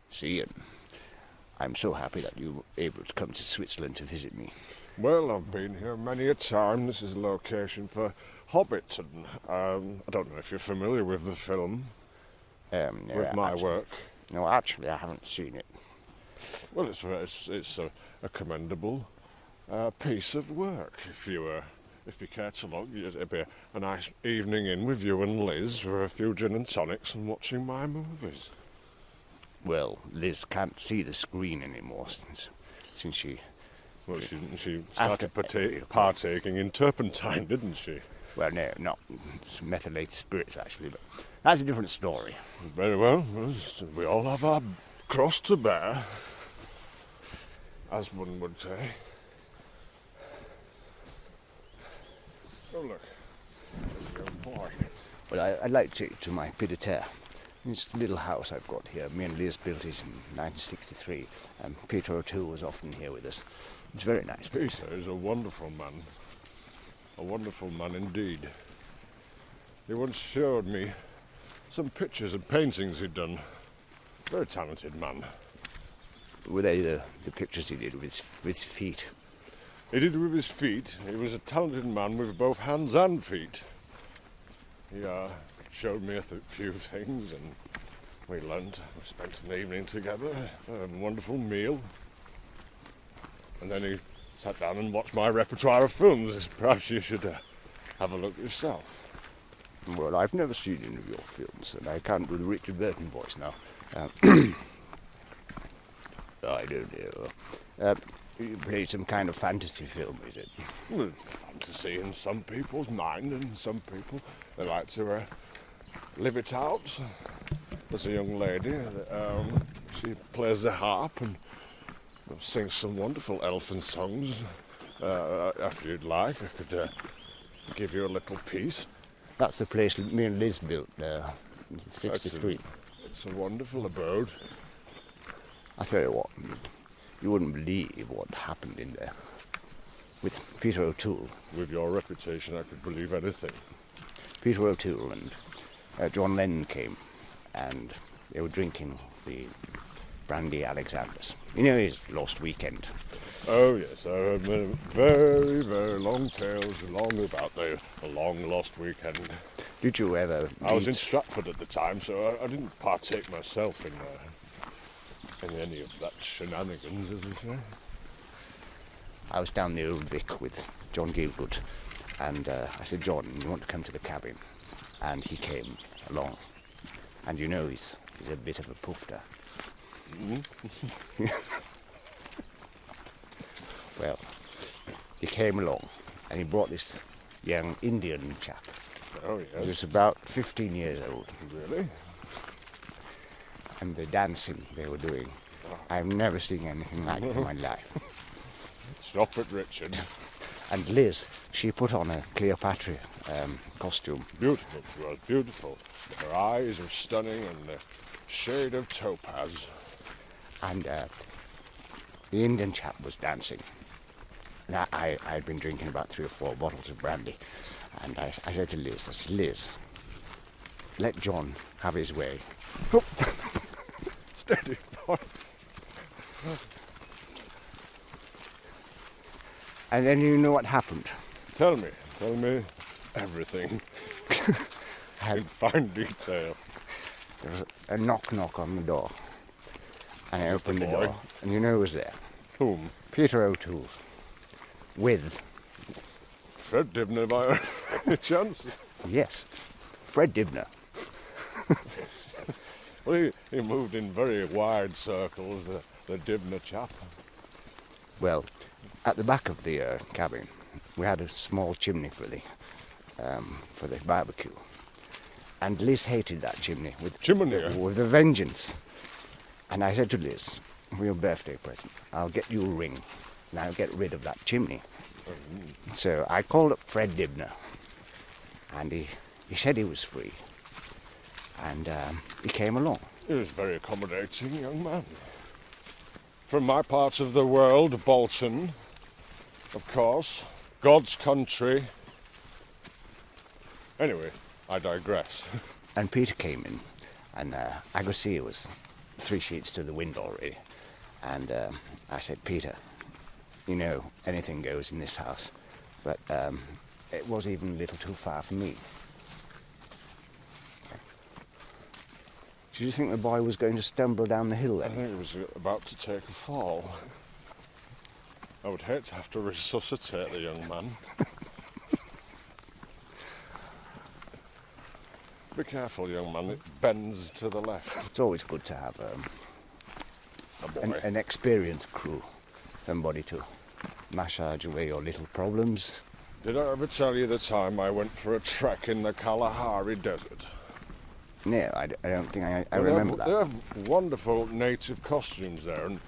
See, and I'm so happy that you were able to come to Switzerland to visit me. Well, I've been here many a time. This is a location for Hobbiton. I don't know if you're familiar with the film, with my work. No, actually, I haven't seen it. Well, it's a commendable piece of work. If you care to look, it'd be a nice evening in with you and Liz for a few gin and tonics and watching my movies. Well, Liz can't see the screen anymore since she... Well, she started partaking in turpentine, didn't she? Well, no, not methylated spirits, actually, but that's a different story. Very well. We all have our cross to bear, as one would say. Oh, look. There's a young boy. Well, I'd like to take you to my pied-à-terre. It's the little house I've got here. Me and Liz built it in 1963, and Peter O'Toole was often here with us. It's very nice. Peter is a wonderful man. A wonderful man indeed. He once showed me some pictures and paintings he'd done. Very talented man. Were they the pictures he did with his feet? He did with his feet. He was a talented man with both hands and feet. He showed me a few things, and we spent an evening together, a wonderful meal. And then he sat down and watched my repertoire of films. Perhaps you should have a look yourself. Well, I've never seen any of your films, and I can't do the Richard Burton voice now. I don't know. You play some kind of fantasy film, is it? Well, fantasy in some people's mind, and some people, they like to live it out. There's a young lady, she plays the harp and sings some wonderful elfin songs. If you'd like, I could give you a little piece. That's the place me and Liz built there, in 63. It's a wonderful abode. I tell you what, you wouldn't believe what happened in there with Peter O'Toole. With your reputation, I could believe anything. Peter O'Toole and John Lennon came, and they were drinking the brandy Alexander's. You know his Lost Weekend. Oh yes, I heard very, very long tales along about the long lost weekend. Did you ever? I was in Stratford at the time, so I didn't partake myself in any of that shenanigans, as we say. I was down the Old Vic with John Gielgud, and I said, John, you want to come to the cabin? And he came along. And you know he's a bit of a poofter. Well, he came along and he brought this young Indian chap. Oh, yes. He was about 15 years old. Really? And the dancing they were doing, I've never seen anything like it in my life. Stop it, Richard. And Liz, she put on a Cleopatra costume. Beautiful, she was beautiful. Her eyes were stunning and the shade of topaz. And the Indian chap was dancing. And I'd been drinking about 3 or 4 bottles of brandy. And I said to Liz, Liz, let John have his way. Steady, boy. And then you know what happened. Tell me everything. In fine detail. There was a knock on the door. And I opened the boy? door. And you know who was there? Whom? Peter O'Toole. With... Fred Dibner, by any chance? Yes, Fred Dibner. Well, he moved in very wide circles, the Dibner chap. Well, at the back of the cabin, we had a small chimney for the barbecue. And Liz hated that chimney with a vengeance. And I said to Liz, for your birthday present, I'll get you a ring and I'll get rid of that chimney. So I called up Fred Dibner, and he said he was free. And he came along. He was a very accommodating young man. From my part of the world, Bolton, of course, God's country. Anyway, I digress. And Peter came in, and Agassiz was 3 sheets to the wind already. And I said, Peter, you know, anything goes in this house. But it was even a little too far for me. Did you think the boy was going to stumble down the hill then? I think he was about to take a fall. I would hate to have to resuscitate the young man. Be careful, young man, it bends to the left. It's always good to have an experienced crew, somebody to massage away your little problems. Did I ever tell you the time I went for a trek in the Kalahari Desert? No, I don't think I remember that. They have wonderful native costumes there, and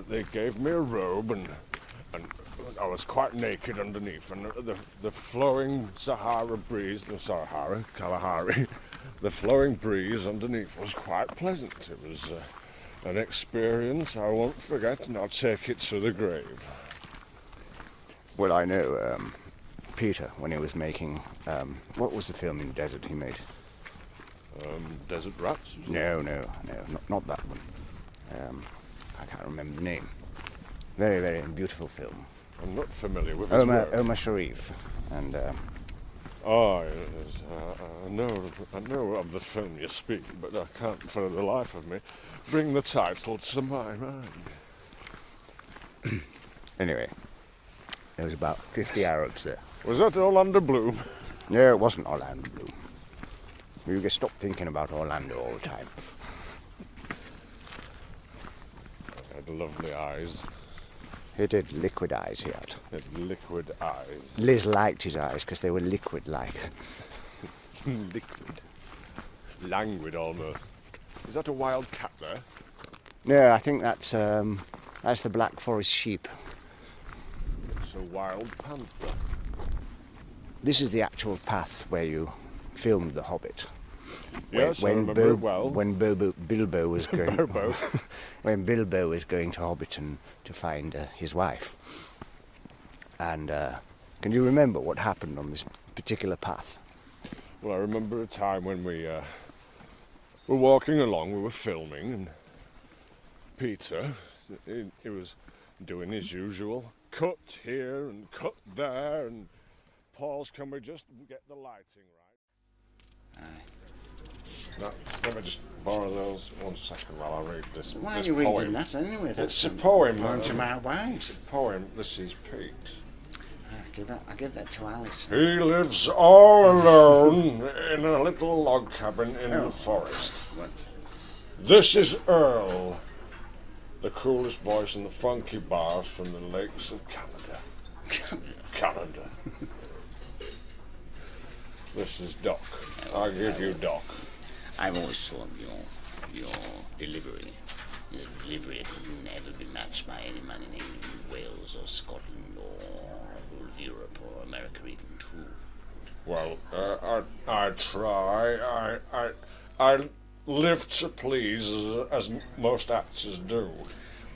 they gave me a robe, and I was quite naked underneath, and the flowing Kalahari, the flowing breeze underneath was quite pleasant. It was an experience I won't forget, and I'll take it to the grave. Well, I know Peter, when he was making, what was the film in desert he made? Desert Rats? No, not that one. I can't remember the name. Very, very beautiful film. I'm not familiar with his work. Omar Sharif, and yes, I know of the film you speak, but I can't for the life of me bring the title to my mind. Anyway, there was about 50 Arabs there. Was that Orlando Bloom? No, it wasn't Orlando Bloom. You can stop thinking about Orlando all the time. He had lovely eyes. He did, liquid eyes he had. He had liquid eyes. Liz liked his eyes because they were liquid-like. Liquid. Languid almost. Is that a wild cat there? No, I think that's the Black Forest sheep. It's a wild panther. This is the actual path where you filmed The Hobbit. Yes, I remember it well. When Bilbo was going, when Bilbo was going to Hobbiton to find his wife. And can you remember what happened on this particular path? Well, I remember a time when we were walking along, we were filming, and Peter, he was doing his usual cut here and cut there, and pause, can we just get the lighting right? Aye. Now, let me just borrow those 1 second while I read this poem. Why are you reading that anyway? It's a poem. Going to my It's wife. a poem. This is Pete. I give that to Alice. He lives all alone in a little log cabin in the forest. What? This is Earl, the coolest voice in the funky bars from the lakes of Canada. Canada. This is Doc. I give you Doc. I've always thought your delivery, the delivery could never be matched by any man in England, Wales or Scotland or all of Europe or America even too. Well, I try. I live to please as most actors do.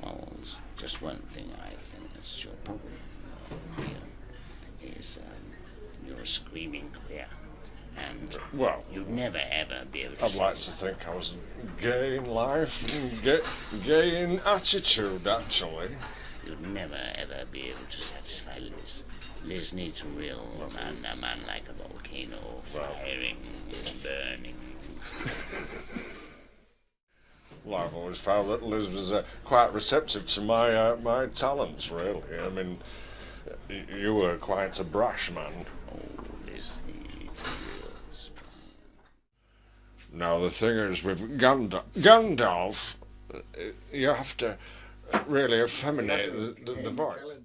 Well, there's just one thing I think is your problem here is you're a screaming queer. And well, you'd never ever be able to I'd like to think I was gay in life and gay in attitude, actually. You'd never ever be able to satisfy Liz. Liz needs a real man, a man like a volcano, firing and burning. Well, I've always found that Liz was quite receptive to my talents, really. I mean, you were quite a brash man. Oh, Liz needs a real strong. Now, the thing is, with Gandalf, you have to really effeminate the voice.